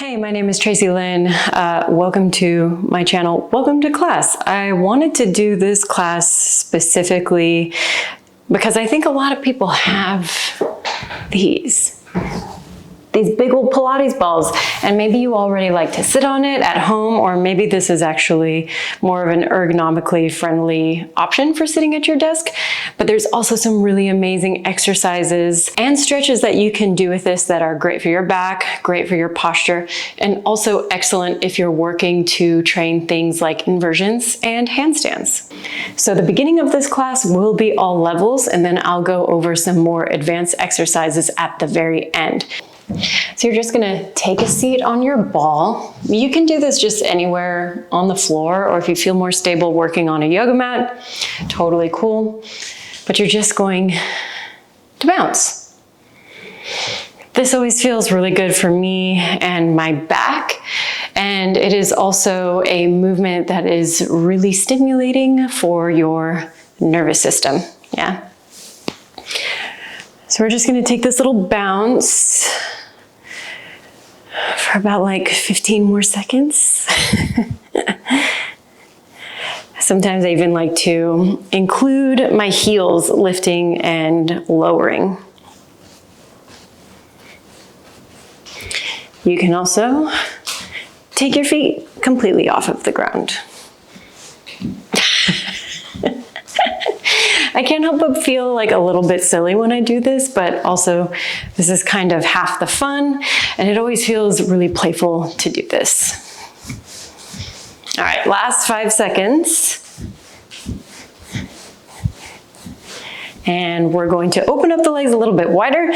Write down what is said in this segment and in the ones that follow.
Hey, my name is Tracy Lynn. Welcome to my channel. Welcome to class. I wanted to do this class specifically because I think a lot of people have these big old Pilates balls, and maybe you already like to sit on it at home, or maybe this is actually more of an ergonomically friendly option for sitting at your desk. But there's also some really amazing exercises and stretches that you can do with this that are great for your back, great for your posture, and also excellent if you're working to train things like inversions and handstands. So the beginning of this class will be all levels, and then I'll go over some more advanced exercises at the very end. So you're just gonna take a seat on your ball. You can do this just anywhere on the floor, or if you feel more stable working on a yoga mat, totally cool. But you're just going to bounce. This always feels really good for me and my back. And it is also a movement that is really stimulating for your nervous system, yeah? So we're just gonna take this little bounce for about like 15 more seconds. Sometimes I even like to include my heels lifting and lowering. You can also take your feet completely off of the ground. I can't help but feel like a little bit silly when I do this, but also this is kind of half the fun, and it always feels really playful to do this. All right, last 5 seconds. And we're going to open up the legs a little bit wider,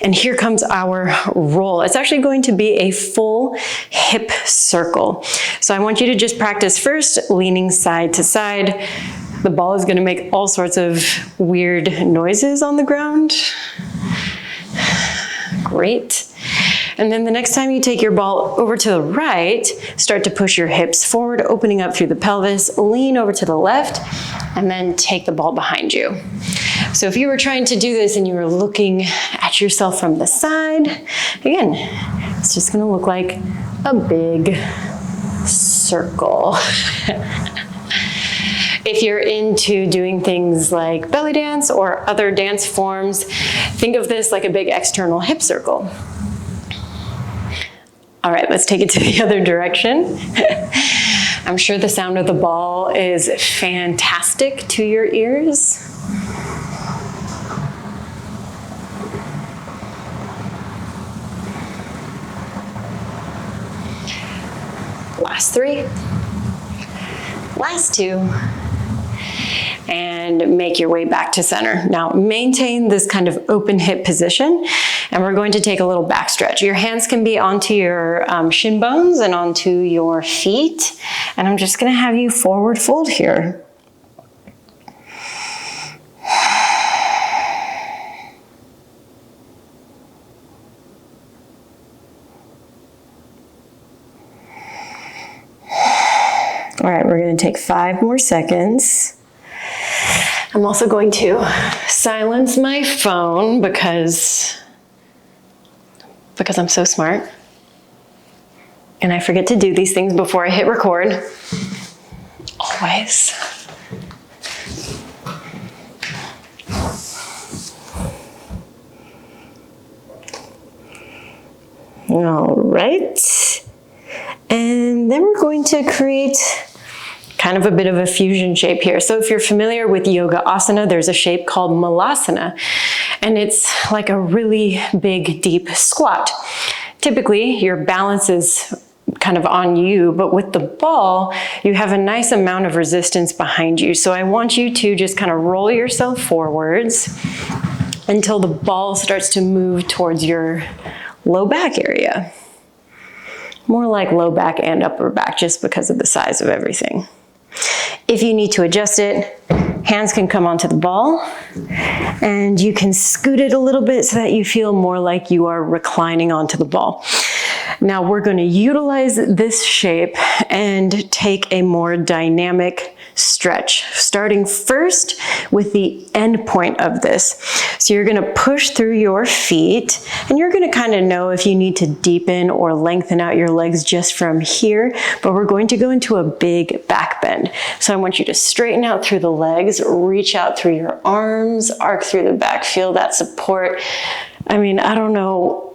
and here comes our roll. It's actually going to be a full hip circle. So I want you to just practice first, leaning side to side. The ball is gonna make all sorts of weird noises on the ground. Great. And then the next time you take your ball over to the right, start to push your hips forward, opening up through the pelvis, lean over to the left, and then take the ball behind you. So if you were trying to do this and you were looking at yourself from the side, again, it's just gonna look like a big circle. If you're into doing things like belly dance or other dance forms, think of this like a big external hip circle. All right, let's take it to the other direction. I'm sure the sound of the ball is fantastic to your ears. Last 3, last 2. And make your way back to center. Now maintain this kind of open hip position, and we're going to take a little back stretch. Your hands can be onto your shin bones and onto your feet, and I'm just gonna have you forward fold here. All right, we're gonna take 5 more seconds. I'm also going to silence my phone because I'm so smart. And I forget to do these things before I hit record. Always. All right. And then we're going to create kind of a bit of a fusion shape here. So if you're familiar with yoga asana, there's a shape called malasana, and it's like a really big, deep squat. Typically, your balance is kind of on you, but with the ball, you have a nice amount of resistance behind you. So I want you to just kind of roll yourself forwards until the ball starts to move towards your low back area. More like low back and upper back, just because of the size of everything. If you need to adjust it, hands can come onto the ball, and you can scoot it a little bit so that you feel more like you are reclining onto the ball. Now we're going to utilize this shape and take a more dynamic stretch, starting first with the end point of this. So you're gonna push through your feet, and you're gonna kind of know if you need to deepen or lengthen out your legs just from here, but we're going to go into a big back bend. So I want you to straighten out through the legs, reach out through your arms, arc through the back, feel that support. I mean, I don't know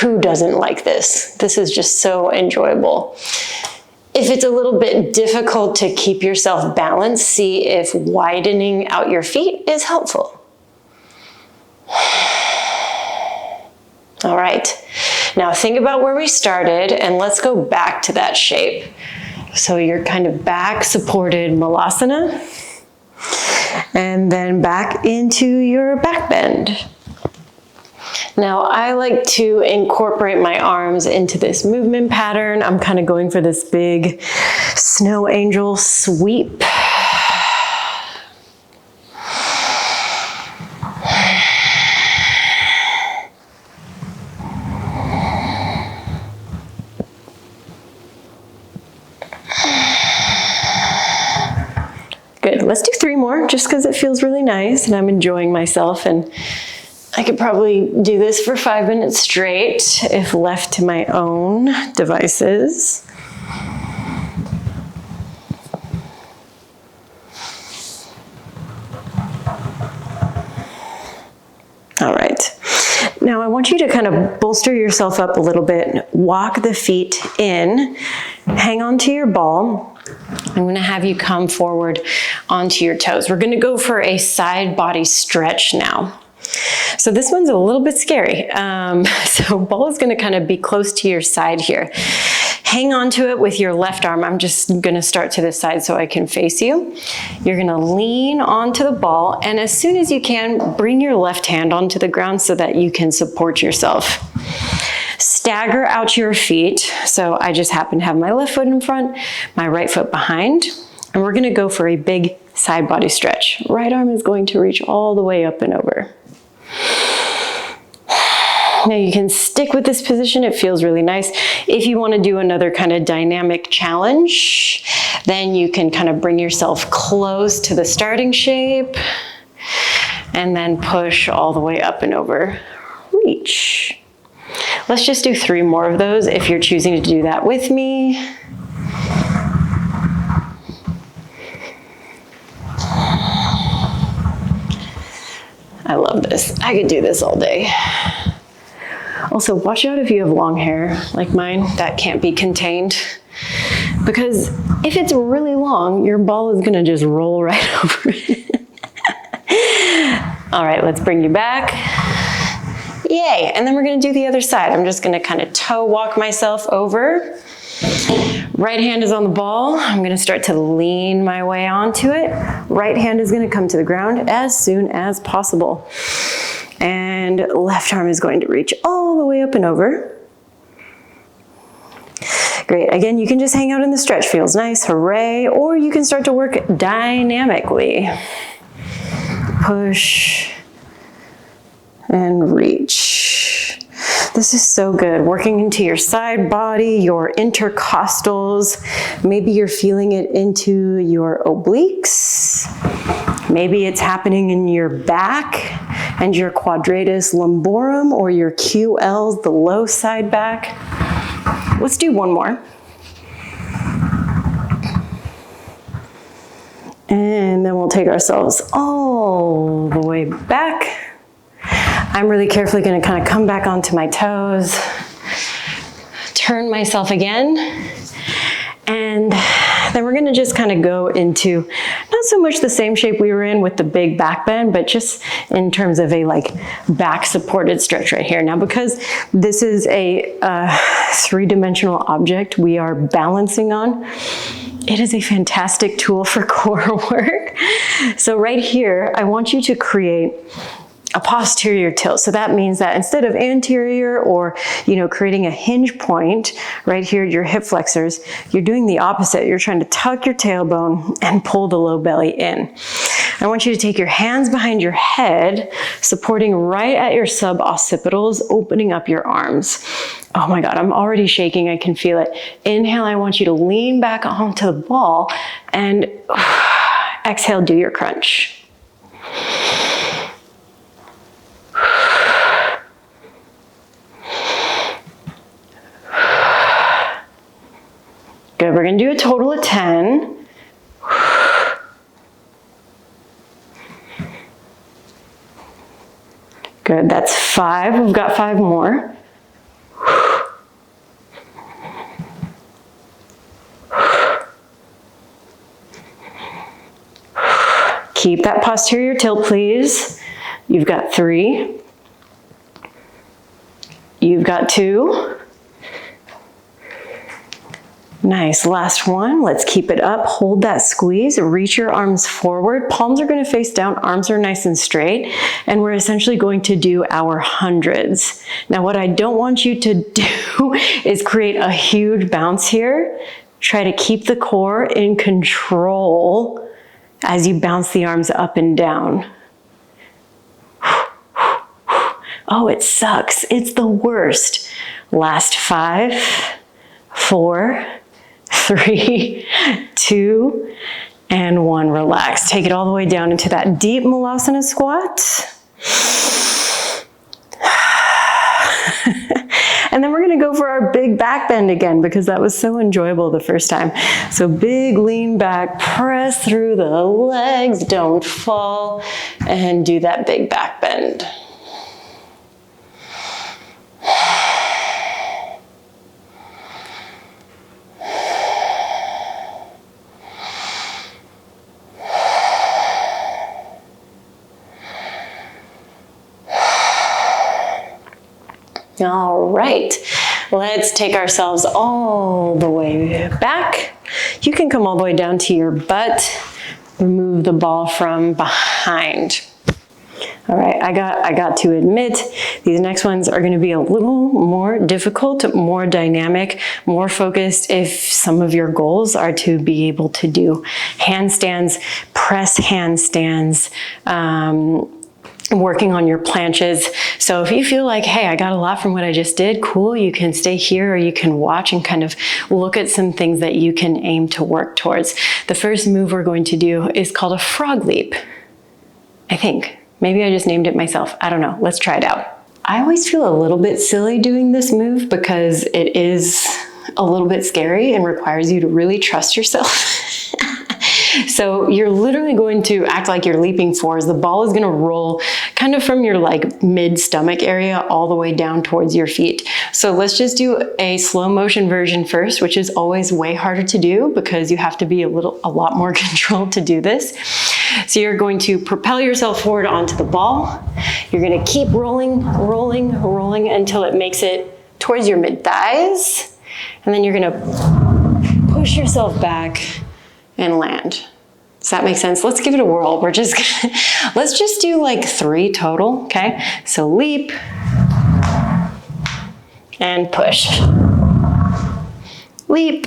who doesn't like this. This is just so enjoyable. If it's a little bit difficult to keep yourself balanced, see if widening out your feet is helpful. All right, now think about where we started and let's go back to that shape. So you're kind of back supported Malasana and then back into your back bend. Now, I like to incorporate my arms into this movement pattern. I'm kind of going for this big snow angel sweep. Good, let's do 3 more just because it feels really nice and I'm enjoying myself, and I could probably do this for 5 minutes straight if left to my own devices. All right. Now I want you to kind of bolster yourself up a little bit, walk the feet in, hang on to your ball. I'm gonna have you come forward onto your toes. We're gonna go for a side body stretch now. So this one's a little bit scary. So ball is gonna kind of be close to your side here. Hang on to it with your left arm. I'm just gonna start to the side so I can face you. You're gonna lean onto the ball, and as soon as you can, bring your left hand onto the ground so that you can support yourself. Stagger out your feet. So I just happen to have my left foot in front, my right foot behind, and we're gonna go for a big side body stretch. Right arm is going to reach all the way up and over. Now you can stick with this position, it feels really nice. If you want to do another kind of dynamic challenge, then you can kind of bring yourself close to the starting shape and then push all the way up and over. Reach. Let's just do 3 more of those if you're choosing to do that with me. I love this. I could do this all day. Also, watch out if you have long hair like mine. That can't be contained. Because if it's really long, your ball is gonna just roll right over it. All right, let's bring you back. Yay, and then we're gonna do the other side. I'm just gonna kind of toe walk myself over. Right hand is on the ball. I'm gonna start to lean my way onto it. Right hand is gonna come to the ground as soon as possible. And left arm is going to reach all the way up and over. Great, again, you can just hang out in the stretch, feels nice, hooray, or you can start to work dynamically. Push and reach. This is so good, working into your side body, your intercostals. Maybe you're feeling it into your obliques. Maybe it's happening in your back and your quadratus lumborum or your QLs, the low side back. Let's do 1 more. And then we'll take ourselves all the way back. I'm really carefully gonna kind of come back onto my toes, turn myself again, and then we're gonna just kind of go into not so much the same shape we were in with the big back bend, but just in terms of a like back supported stretch right here. Now, because this is a 3-dimensional object we are balancing on, it is a fantastic tool for core work. So right here, I want you to create a posterior tilt. So that means that instead of anterior or, creating a hinge point right here, your hip flexors, you're doing the opposite. You're trying to tuck your tailbone and pull the low belly in. I want you to take your hands behind your head, supporting right at your suboccipitals, opening up your arms. Oh my God, I'm already shaking, I can feel it. Inhale, I want you to lean back onto the ball, and exhale, do your crunch. Good, we're gonna do a total of 10. Good, that's 5, we've got 5 more. Keep that posterior tilt, please. You've got 3. You've got 2. Nice, last one. Let's keep it up. Hold that squeeze, reach your arms forward. Palms are gonna face down, arms are nice and straight. And we're essentially going to do our hundreds. Now, what I don't want you to do is create a huge bounce here. Try to keep the core in control as you bounce the arms up and down. Oh, it sucks. It's the worst. Last 5, 4, 3, 2, and 1. Relax. Take it all the way down into that deep Malasana squat. And then we're gonna go for our big back bend again because that was so enjoyable the first time. So big lean back, press through the legs, don't fall, and do that big back bend. All right, let's take ourselves all the way back. You can come all the way down to your butt. Remove the ball from behind. All right, I got to admit, these next ones are gonna be a little more difficult, more dynamic, more focused if some of your goals are to be able to do handstands, press handstands, working on your planches. So if you feel like, hey, I got a lot from what I just did, cool, you can stay here or you can watch and kind of look at some things that you can aim to work towards. The first move we're going to do is called a frog leap, I think. Maybe I just named it myself. I don't know. Let's try it out. I always feel a little bit silly doing this move because it is a little bit scary and requires you to really trust yourself. So you're literally going to act like you're leaping forwards. The ball is gonna roll kind of from your like mid-stomach area all the way down towards your feet. So let's just do a slow motion version first, which is always way harder to do because you have to be a lot more controlled to do this. So you're going to propel yourself forward onto the ball. You're gonna keep rolling, rolling, rolling until it makes it towards your mid-thighs. And then you're gonna push yourself back and land. Does that make sense? Let's give it a whirl. Let's just do like 3 total, okay? So leap and push. Leap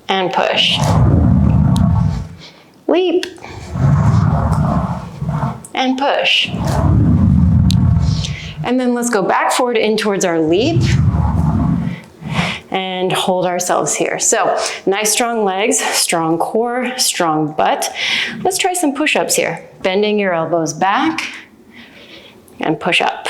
and push. Leap and push. And then let's go back forward in towards our leap and hold ourselves here. So nice strong legs, strong core, strong butt. Let's try some push-ups here. Bending your elbows back and push up.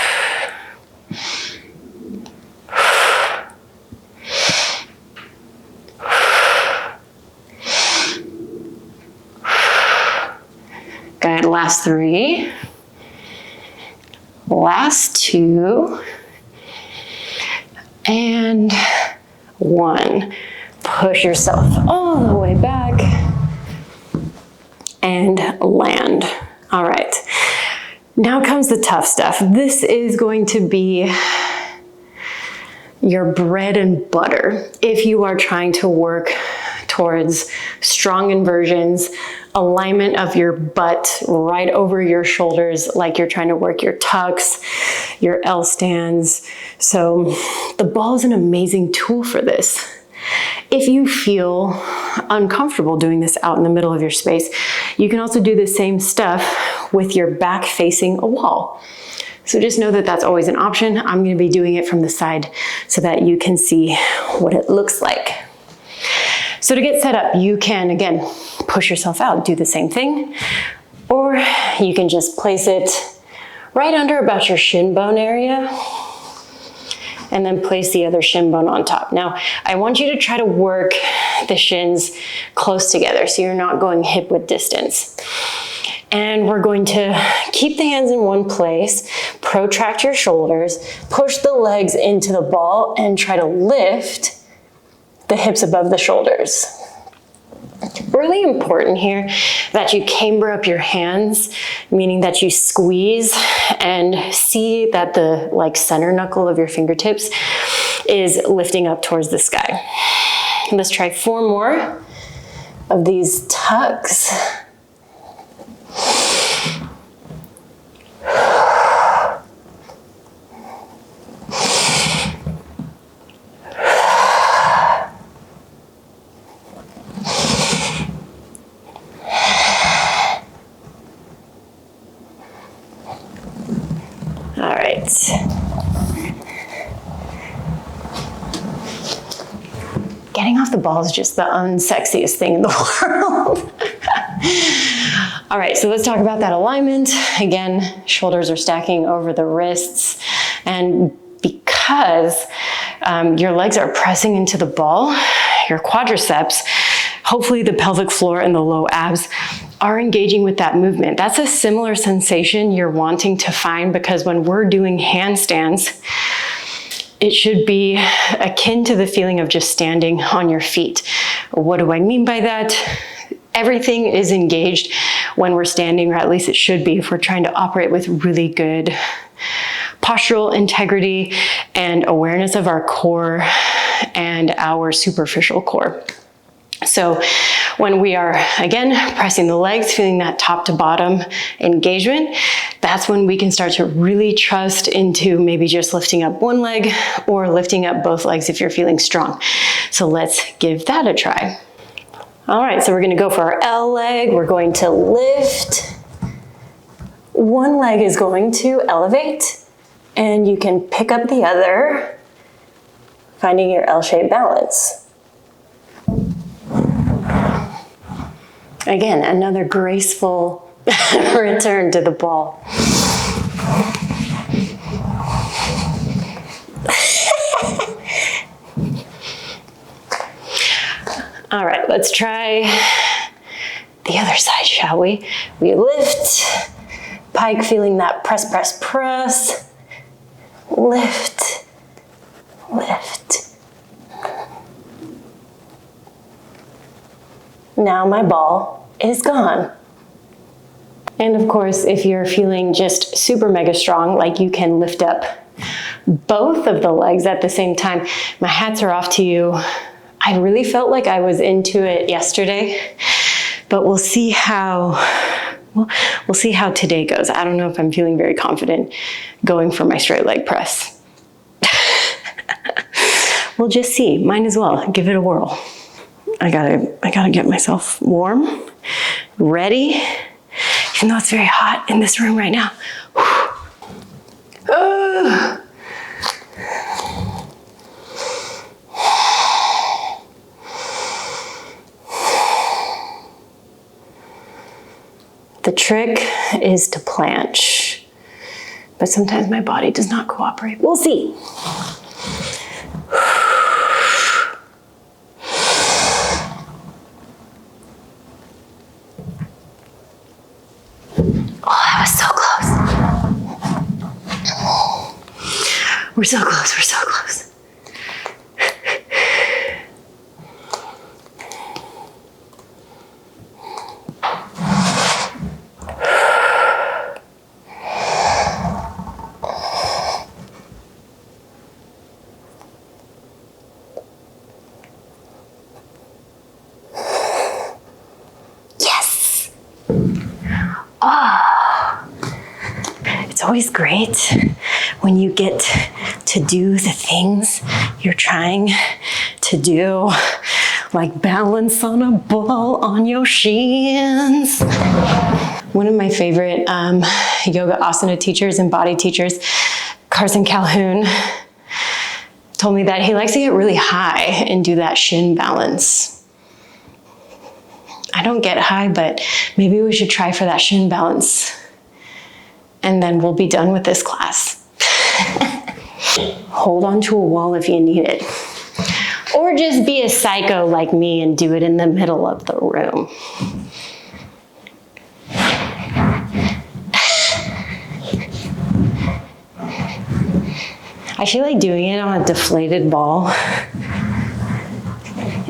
Good, last 3. Last 2. And 1. Push yourself all the way back and land. All right, now comes the tough stuff. This is going to be your bread and butter if you are trying to work towards strong inversions, alignment of your butt right over your shoulders, like you're trying to work your tucks, your L stands. So the ball is an amazing tool for this. If you feel uncomfortable doing this out in the middle of your space, you can also do the same stuff with your back facing a wall. So just know that that's always an option. I'm going to be doing it from the side so that you can see what it looks like. So to get set up, you can, again, push yourself out, do the same thing, or you can just place it right under about your shin bone area, and then place the other shin bone on top. Now, I want you to try to work the shins close together so you're not going hip width distance. And we're going to keep the hands in one place, protract your shoulders, push the legs into the ball, and try to lift the hips above the shoulders. Really important here that you camber up your hands, meaning that you squeeze and see that the center knuckle of your fingertips is lifting up towards the sky. Let's try 4 more of these tucks. All right. Getting off the ball is just the unsexiest thing in the world. All right, so let's talk about that alignment. Again, shoulders are stacking over the wrists, and because your legs are pressing into the ball, your quadriceps, hopefully the pelvic floor and the low abs are engaging with that movement. That's a similar sensation you're wanting to find, because when we're doing handstands, it should be akin to the feeling of just standing on your feet. What do I mean by that? Everything is engaged when we're standing, or at least it should be if we're trying to operate with really good postural integrity and awareness of our core and our superficial core. So when we are, again, pressing the legs, feeling that top to bottom engagement, that's when we can start to really trust into maybe just lifting up one leg or lifting up both legs if you're feeling strong. So let's give that a try. All right, so we're gonna go for our L leg. We're going to lift. One leg is going to elevate, and you can pick up the other, finding your L-shaped balance. Again, another graceful return to the ball. All right, let's try the other side, shall we? We lift, pike, feeling that press, press, press. Lift, lift. Now my ball is gone. And of course, if you're feeling just super mega strong, like you can lift up both of the legs at the same time, my hats are off to you. I really felt like I was into it yesterday, but we'll see how today goes. I don't know if I'm feeling very confident going for my straight leg press. We'll just see. Might as well give it a whirl. I gotta get myself warm, ready, even though it's very hot in this room right now. The trick is to planche, but sometimes my body does not cooperate. We'll see. We're so close, we're so close. Yes! Oh, it's always great when you get to do the things you're trying to do, like balance on a ball on your shins. One of my favorite yoga asana teachers and body teachers, Carson Calhoun, told me that he likes to get really high and do that shin balance. I don't get high, but maybe we should try for that shin balance. And then we'll be done with this class. Hold on to a wall if you need it. Or just be a psycho like me and do it in the middle of the room. I feel like doing it on a deflated ball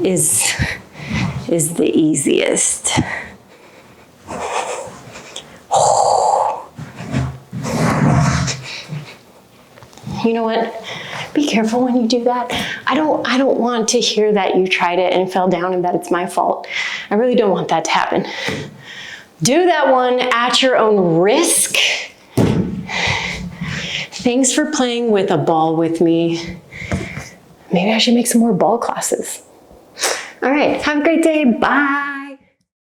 is the easiest. You know what? Be careful when you do that. I don't want to hear that you tried it and fell down and that it's my fault. I really don't want that to happen. Do that one at your own risk. Thanks for playing with a ball with me. Maybe I should make some more ball classes. All right, have a great day. Bye.